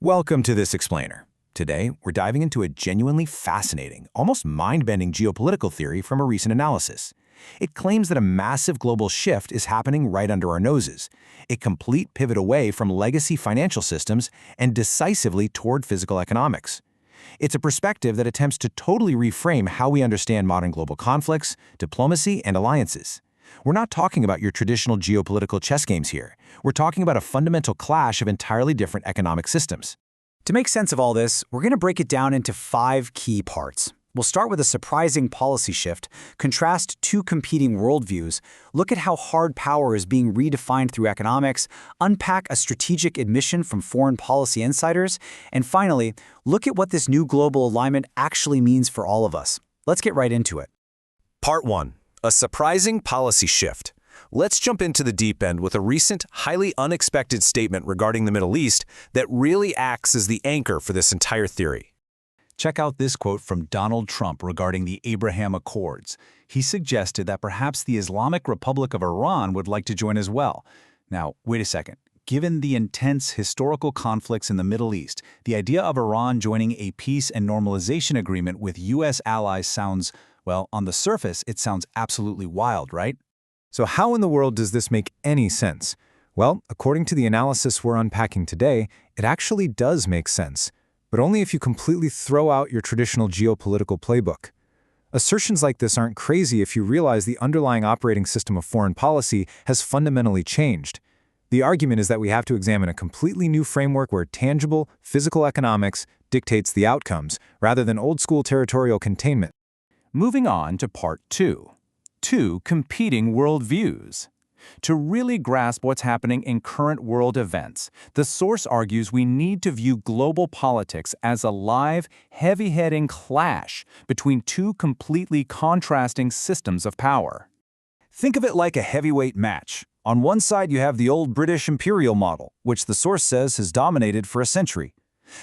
Welcome to This Explainer. Today, we're diving into a genuinely fascinating, almost mind-bending geopolitical theory from a recent analysis. It claims that a massive global shift is happening right under our noses, a complete pivot away from legacy financial systems and decisively toward physical economics. It's a perspective that attempts to totally reframe how we understand modern global conflicts, diplomacy, and alliances. We're not talking about your traditional geopolitical chess games here. We're talking about a fundamental clash of entirely different economic systems. To make sense of all this, we're going to break it down into 5 key parts. We'll start with a surprising policy shift, contrast 2 competing worldviews, look at how hard power is being redefined through economics, unpack a strategic admission from foreign policy insiders, and finally, look at what this new global alignment actually means for all of us. Let's get right into it. Part 1. A surprising policy shift. Let's jump into the deep end with a recent, highly unexpected statement regarding the Middle East that really acts as the anchor for this entire theory. Check out this quote from Donald Trump regarding the Abraham Accords. He suggested that perhaps the Islamic Republic of Iran would like to join as well. Now, wait a second. Given the intense historical conflicts in the Middle East, the idea of Iran joining a peace and normalization agreement with U.S. allies sounds, well, on the surface, it sounds absolutely wild, right? So how in the world does this make any sense? Well, according to the analysis we're unpacking today, it actually does make sense, but only if you completely throw out your traditional geopolitical playbook. Assertions like this aren't crazy if you realize the underlying operating system of foreign policy has fundamentally changed. The argument is that we have to examine a completely new framework where tangible, physical economics dictates the outcomes, rather than old-school territorial containment. Moving on to Part 2. 2 competing worldviews. To really grasp what's happening in current world events, the source argues we need to view global politics as a live, heavy-hitting clash between 2 completely contrasting systems of power. Think of it like a heavyweight match. On one side, you have the old British imperial model, which the source says has dominated for a century.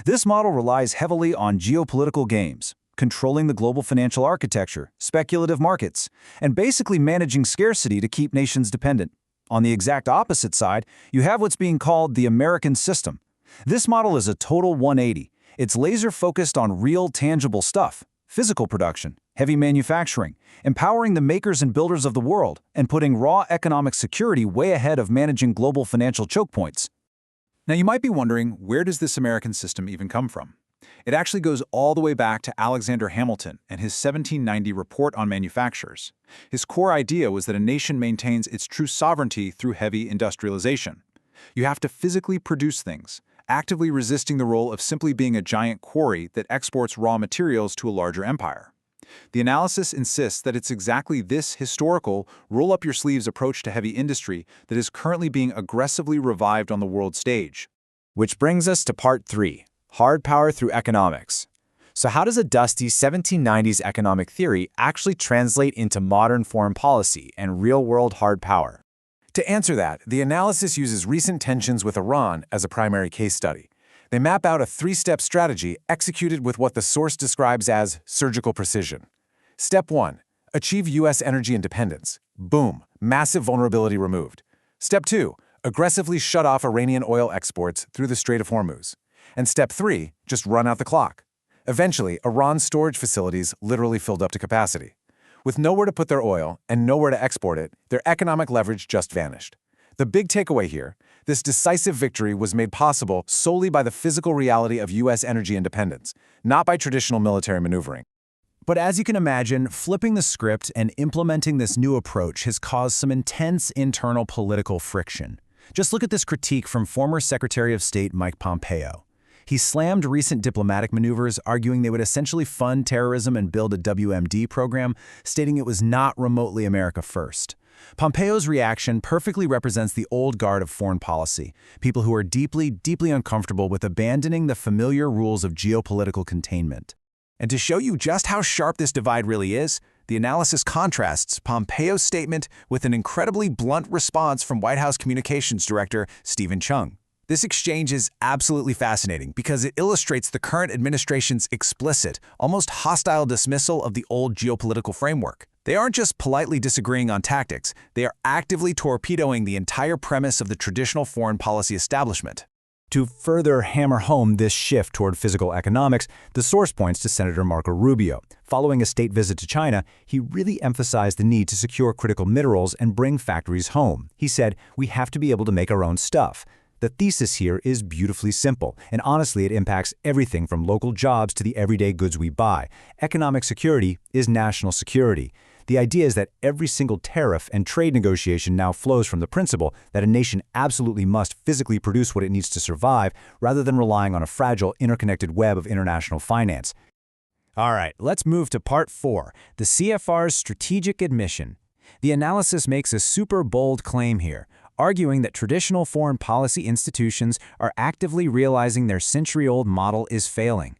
This model relies heavily on geopolitical games, controlling the global financial architecture, speculative markets, and basically managing scarcity to keep nations dependent. On the exact opposite side, you have what's being called the American system. This model is a total 180. It's laser-focused on real, tangible stuff, physical production, heavy manufacturing, empowering the makers and builders of the world, and putting raw economic security way ahead of managing global financial choke points. Now, you might be wondering, where does this American system even come from? It actually goes all the way back to Alexander Hamilton and his 1790 Report on Manufactures. His core idea was that a nation maintains its true sovereignty through heavy industrialization. You have to physically produce things, actively resisting the role of simply being a giant quarry that exports raw materials to a larger empire. The analysis insists that it's exactly this historical, roll-up-your-sleeves approach to heavy industry that is currently being aggressively revived on the world stage. Which brings us to Part 3. Hard power through economics. So how does a dusty 1790s economic theory actually translate into modern foreign policy and real-world hard power? To answer that, the analysis uses recent tensions with Iran as a primary case study. They map out a 3-step strategy executed with what the source describes as surgical precision. Step 1. Achieve U.S. energy independence. Boom, massive vulnerability removed. Step 2. Aggressively shut off Iranian oil exports through the Strait of Hormuz. And Step 3, just run out the clock. Eventually, Iran's storage facilities literally filled up to capacity. With nowhere to put their oil and nowhere to export it, their economic leverage just vanished. The big takeaway here, this decisive victory was made possible solely by the physical reality of U.S. energy independence, not by traditional military maneuvering. But as you can imagine, flipping the script and implementing this new approach has caused some intense internal political friction. Just look at this critique from former Secretary of State Mike Pompeo. He slammed recent diplomatic maneuvers, arguing they would essentially fund terrorism and build a WMD program, stating it was not remotely America first. Pompeo's reaction perfectly represents the old guard of foreign policy, people who are deeply, deeply uncomfortable with abandoning the familiar rules of geopolitical containment. And to show you just how sharp this divide really is, the analysis contrasts Pompeo's statement with an incredibly blunt response from White House Communications Director Stephen Chung. This exchange is absolutely fascinating because it illustrates the current administration's explicit, almost hostile dismissal of the old geopolitical framework. They aren't just politely disagreeing on tactics, they are actively torpedoing the entire premise of the traditional foreign policy establishment. To further hammer home this shift toward physical economics, the source points to Senator Marco Rubio. Following a state visit to China, he really emphasized the need to secure critical minerals and bring factories home. He said, "We have to be able to make our own stuff." The thesis here is beautifully simple, and honestly it impacts everything from local jobs to the everyday goods we buy. Economic security is national security. The idea is that every single tariff and trade negotiation now flows from the principle that a nation absolutely must physically produce what it needs to survive, rather than relying on a fragile, interconnected web of international finance. All right, let's move to Part 4, the CFR's strategic admission. The analysis makes a super bold claim here, arguing that traditional foreign policy institutions are actively realizing their century-old model is failing.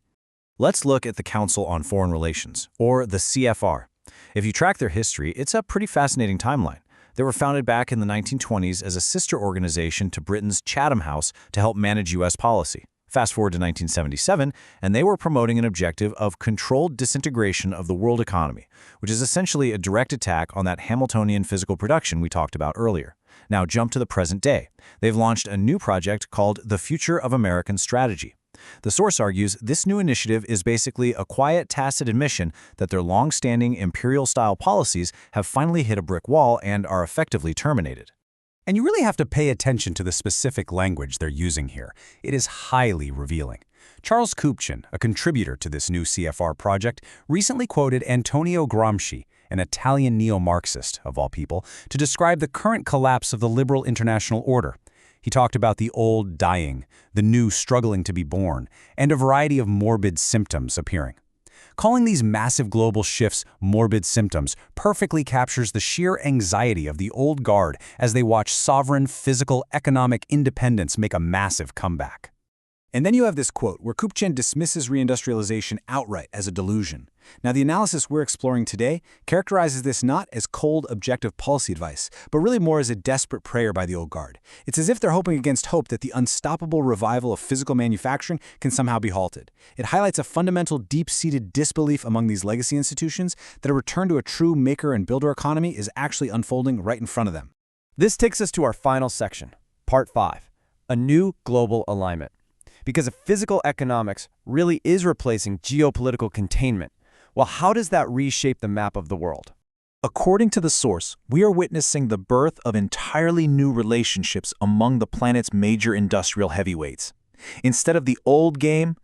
Let's look at the Council on Foreign Relations, or the CFR. If you track their history, it's a pretty fascinating timeline. They were founded back in the 1920s as a sister organization to Britain's Chatham House to help manage U.S. policy. Fast forward to 1977, and they were promoting an objective of controlled disintegration of the world economy, which is essentially a direct attack on that Hamiltonian physical production we talked about earlier. Now jump to the present day. They've launched a new project called the Future of American Strategy. The source argues this new initiative is basically a quiet, tacit admission that their long-standing imperial-style policies have finally hit a brick wall and are effectively terminated. And you really have to pay attention to the specific language they're using here. It is highly revealing. Charles Kupchan, a contributor to this new CFR project, recently quoted Antonio Gramsci, an Italian neo-Marxist, of all people, to describe the current collapse of the liberal international order. He talked about the old dying, the new struggling to be born, and a variety of morbid symptoms appearing. Calling these massive global shifts morbid symptoms perfectly captures the sheer anxiety of the old guard as they watch sovereign, physical, economic independence make a massive comeback. And then you have this quote where Kupchan dismisses reindustrialization outright as a delusion. Now, the analysis we're exploring today characterizes this not as cold, objective policy advice, but really more as a desperate prayer by the old guard. It's as if they're hoping against hope that the unstoppable revival of physical manufacturing can somehow be halted. It highlights a fundamental, deep-seated disbelief among these legacy institutions that a return to a true maker and builder economy is actually unfolding right in front of them. This takes us to our final section, Part 5, a new global alignment. Because if physical economics really is replacing geopolitical containment, well, how does that reshape the map of the world? According to the source, we are witnessing the birth of entirely new relationships among the planet's major industrial heavyweights. Instead of the old game,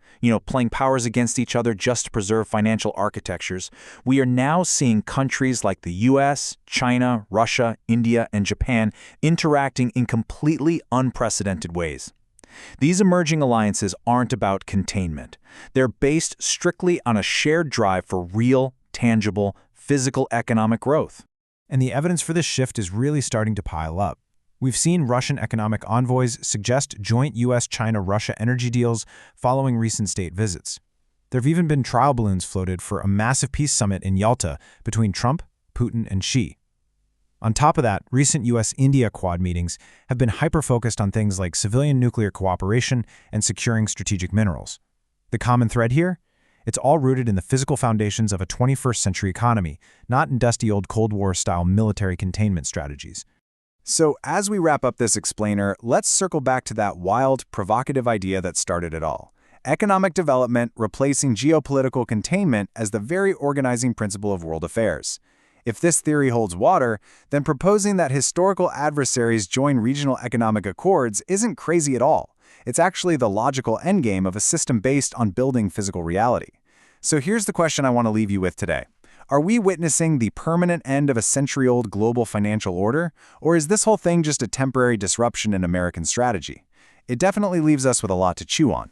playing powers against each other just to preserve financial architectures, we are now seeing countries like the US, China, Russia, India, and Japan interacting in completely unprecedented ways. These emerging alliances aren't about containment. They're based strictly on a shared drive for real, tangible, physical economic growth. And the evidence for this shift is really starting to pile up. We've seen Russian economic envoys suggest joint US-China-Russia energy deals following recent state visits. There have even been trial balloons floated for a massive peace summit in Yalta between Trump, Putin, and Xi. On top of that, recent US-India Quad meetings have been hyper-focused on things like civilian nuclear cooperation and securing strategic minerals. The common thread here? It's all rooted in the physical foundations of a 21st century economy, not in dusty old Cold War-style military containment strategies. So as we wrap up this explainer, let's circle back to that wild, provocative idea that started it all. Economic development replacing geopolitical containment as the very organizing principle of world affairs. If this theory holds water, then proposing that historical adversaries join regional economic accords isn't crazy at all. It's actually the logical endgame of a system based on building physical reality. So here's the question I want to leave you with today. Are we witnessing the permanent end of a century-old global financial order, or is this whole thing just a temporary disruption in American strategy? It definitely leaves us with a lot to chew on.